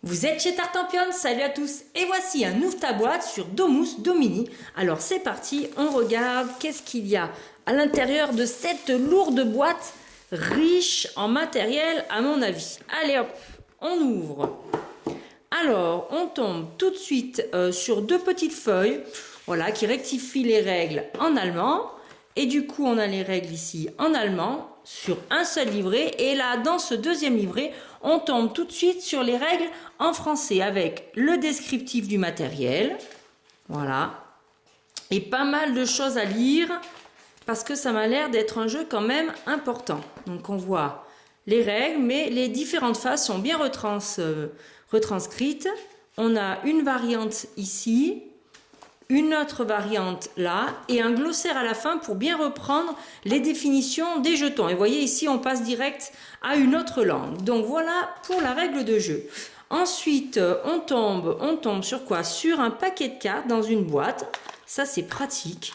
Vous êtes chez Tartampion, salut à tous, et voici un ouvre ta boîte sur Domus Domini. Alors c'est parti, on regarde qu'est-ce qu'il y a à l'intérieur de cette lourde boîte riche en matériel à mon avis. Allez hop, on ouvre. Alors on tombe tout de suite sur deux petites feuilles, voilà, qui rectifient les règles en allemand. Et du coup on a les règles ici en allemand sur un seul livret, et là dans ce deuxième livret on tombe tout de suite sur les règles en français avec le descriptif du matériel, voilà, et pas mal de choses à lire parce que ça m'a l'air d'être un jeu quand même important. Donc on voit les règles, mais les différentes phases sont bien retranscrites. On a une variante ici, une autre variante là, et un glossaire à la fin pour bien reprendre les définitions des jetons. Et vous voyez ici, on passe direct à une autre langue. Donc voilà pour la règle de jeu. Ensuite, on tombe sur quoi? Sur un paquet de cartes dans une boîte. Ça, c'est pratique.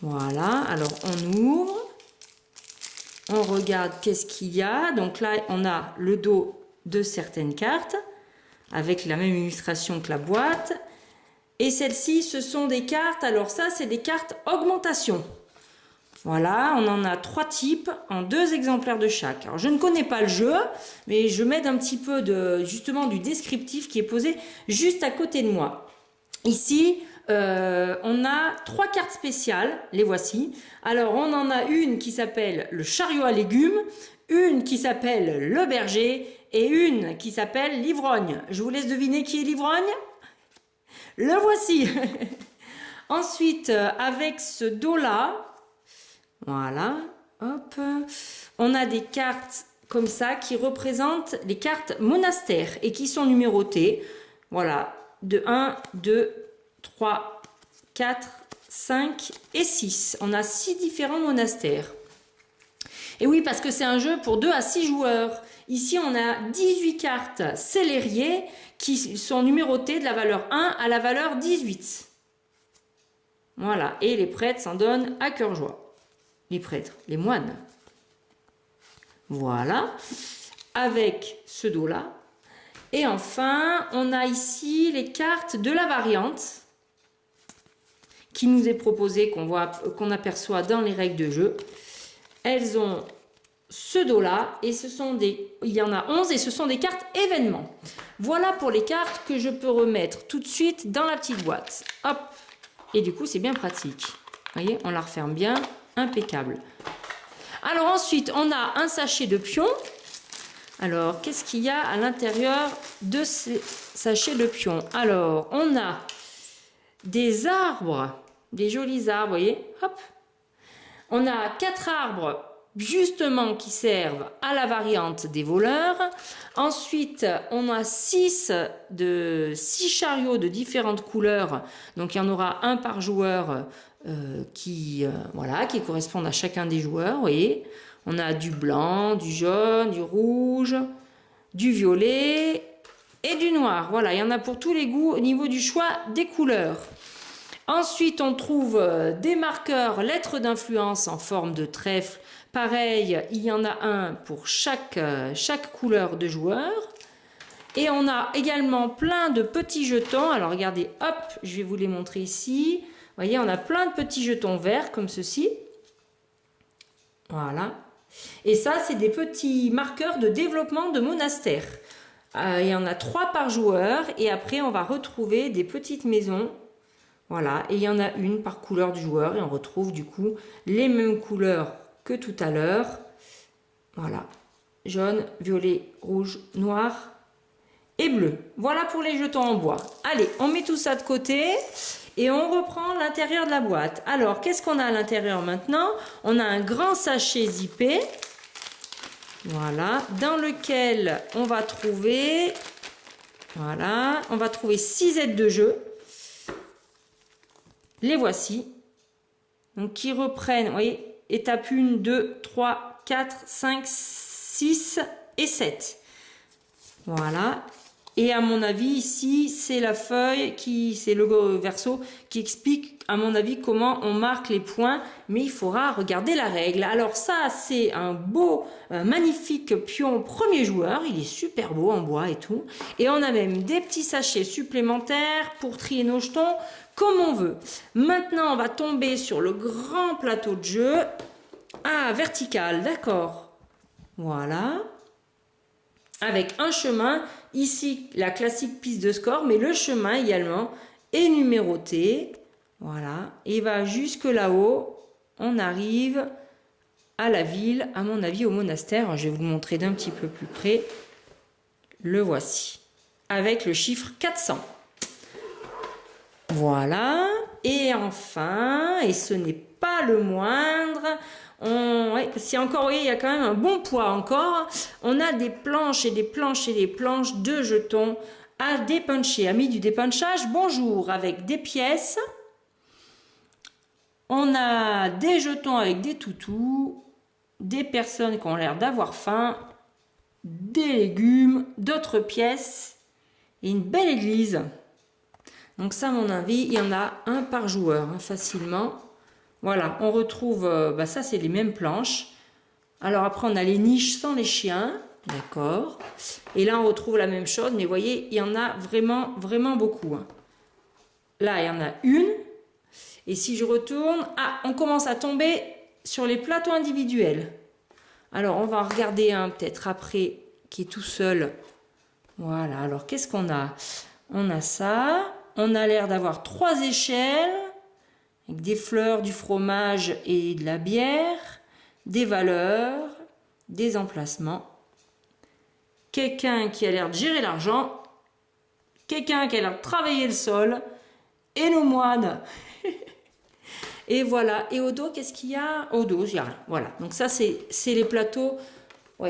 Voilà, alors on ouvre. On regarde qu'est-ce qu'il y a. Donc là, on a le dos de certaines cartes avec la même illustration que la boîte. Et celles-ci, ce sont des cartes, alors ça, c'est des cartes augmentation. Voilà, on en a trois types, en 2 exemplaires de chaque. Alors, je ne connais pas le jeu, mais je m'aide un petit peu justement du descriptif qui est posé juste à côté de moi. Ici, on a 3 cartes spéciales, les voici. Alors, on en a une qui s'appelle le chariot à légumes, une qui s'appelle le berger et une qui s'appelle l'ivrogne. Je vous laisse deviner qui est l'ivrogne ? Le voici. Ensuite, avec ce dos-là, voilà, hop, on a des cartes comme ça qui représentent les cartes monastères et qui sont numérotées. Voilà, de 1, 2, 3, 4, 5 et 6. On a 6 différents monastères. Et oui, parce que c'est un jeu pour 2 à 6 joueurs. Ici, on a 18 cartes célériers qui sont numérotées de la valeur 1 à la valeur 18. Voilà, et les prêtres s'en donnent à cœur joie. Les prêtres, les moines. Voilà, avec ce dos-là. Et enfin, on a ici les cartes de la variante qui nous est proposée, qu'on aperçoit dans les règles de jeu. Elles ont ce dos-là, et il y en a 11, et ce sont des cartes événements. Voilà pour les cartes que je peux remettre tout de suite dans la petite boîte. Hop, et du coup, c'est bien pratique. Vous voyez, on la referme bien, impeccable. Alors ensuite, on a un sachet de pions. Alors, qu'est-ce qu'il y a à l'intérieur de ces sachets de pions? Alors, on a des arbres, des jolis arbres, vous voyez, hop. On a 4 arbres justement qui servent à la variante des voleurs. Ensuite, on a 6 chariots de différentes couleurs. Donc, il y en aura un par joueur qui correspondent à chacun des joueurs. Vous voyez, on a du blanc, du jaune, du rouge, du violet et du noir. Voilà, il y en a pour tous les goûts au niveau du choix des couleurs. Ensuite, on trouve des marqueurs lettres d'influence en forme de trèfle. Pareil, il y en a un pour chaque couleur de joueur. Et on a également plein de petits jetons. Alors regardez, hop, je vais vous les montrer ici. Vous voyez, on a plein de petits jetons verts comme ceci. Voilà. Et ça, c'est des petits marqueurs de développement de monastère. Il y en a 3 par joueur. Et après, on va retrouver des petites maisons. Voilà, et il y en a une par couleur du joueur, et on retrouve du coup les mêmes couleurs que tout à l'heure. Voilà, jaune, violet, rouge, noir et bleu. Voilà pour les jetons en bois. Allez, on met tout ça de côté et on reprend l'intérieur de la boîte. Alors, qu'est-ce qu'on a à l'intérieur maintenant? On a un grand sachet zippé, voilà, dans lequel on va trouver, voilà, on va trouver 6 aides de jeu. Les voici, donc qui reprennent, vous voyez, étape 1, 2, 3, 4, 5, 6 et 7. Voilà, Et à mon avis, ici, c'est la feuille, c'est le verso qui explique, à mon avis, comment on marque les points. Mais il faudra regarder la règle. Alors ça, c'est un beau, magnifique pion premier joueur. Il est super beau en bois et tout. Et on a même des petits sachets supplémentaires pour trier nos jetons comme on veut. Maintenant, on va tomber sur le grand plateau de jeu. Ah, vertical, d'accord. Voilà. Avec un chemin, ici la classique piste de score, mais le chemin également est numéroté. Voilà, et va jusque là-haut. On arrive à la ville, à mon avis au monastère. Je vais vous le montrer d'un petit peu plus près. Le voici, avec le chiffre 400. Voilà, et enfin, et ce n'est pas le moindre, si encore, vous voyez, il y a quand même un bon poids encore. On a des planches et des planches et des planches de jetons à dépuncher. Amis du dépunchage, bonjour, avec des pièces. On a des jetons avec des toutous, des personnes qui ont l'air d'avoir faim, des légumes, d'autres pièces et une belle église. Donc ça, à mon avis, il y en a un par joueur, hein, facilement. Voilà, on retrouve, ça c'est les mêmes planches. Alors après, on a les niches sans les chiens, d'accord. Et là, on retrouve la même chose, mais vous voyez, il y en a vraiment, vraiment beaucoup. Hein. Là, il y en a une. Et si je retourne, on commence à tomber sur les plateaux individuels. Alors, on va regarder un peut-être après qui est tout seul. Voilà, alors qu'est-ce qu'on a? On a ça. On a l'air d'avoir 3 échelles. Avec des fleurs, du fromage et de la bière, des valeurs, des emplacements. Quelqu'un qui a l'air de gérer l'argent, quelqu'un qui a l'air de travailler le sol, et nos moines. Et voilà, et au dos, qu'est-ce qu'il y a? Au dos, il n'y a rien. Voilà, donc ça c'est les plateaux,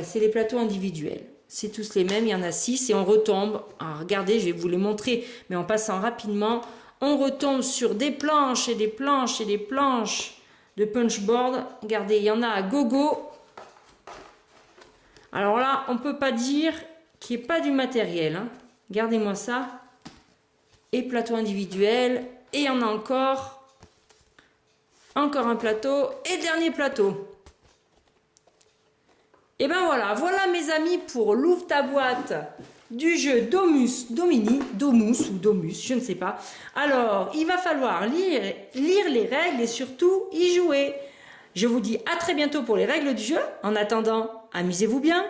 c'est les plateaux individuels. C'est tous les mêmes, il y en a 6 et on retombe. Alors, regardez, je vais vous les montrer, mais en passant rapidement. On retombe sur des planches et des planches et des planches de punchboard. Regardez, il y en a à gogo. Alors là, on ne peut pas dire qu'il n'y ait pas du matériel. Hein. Regardez-moi ça. Et plateau individuel. Et il y en a encore. Encore un plateau. Et dernier plateau. Et ben voilà, voilà mes amis pour l'ouvre ta boîte du jeu Domus Domini, Domus ou Domus, je ne sais pas. Alors, il va falloir lire les règles et surtout y jouer. Je vous dis à très bientôt pour les règles du jeu. En attendant, amusez-vous bien.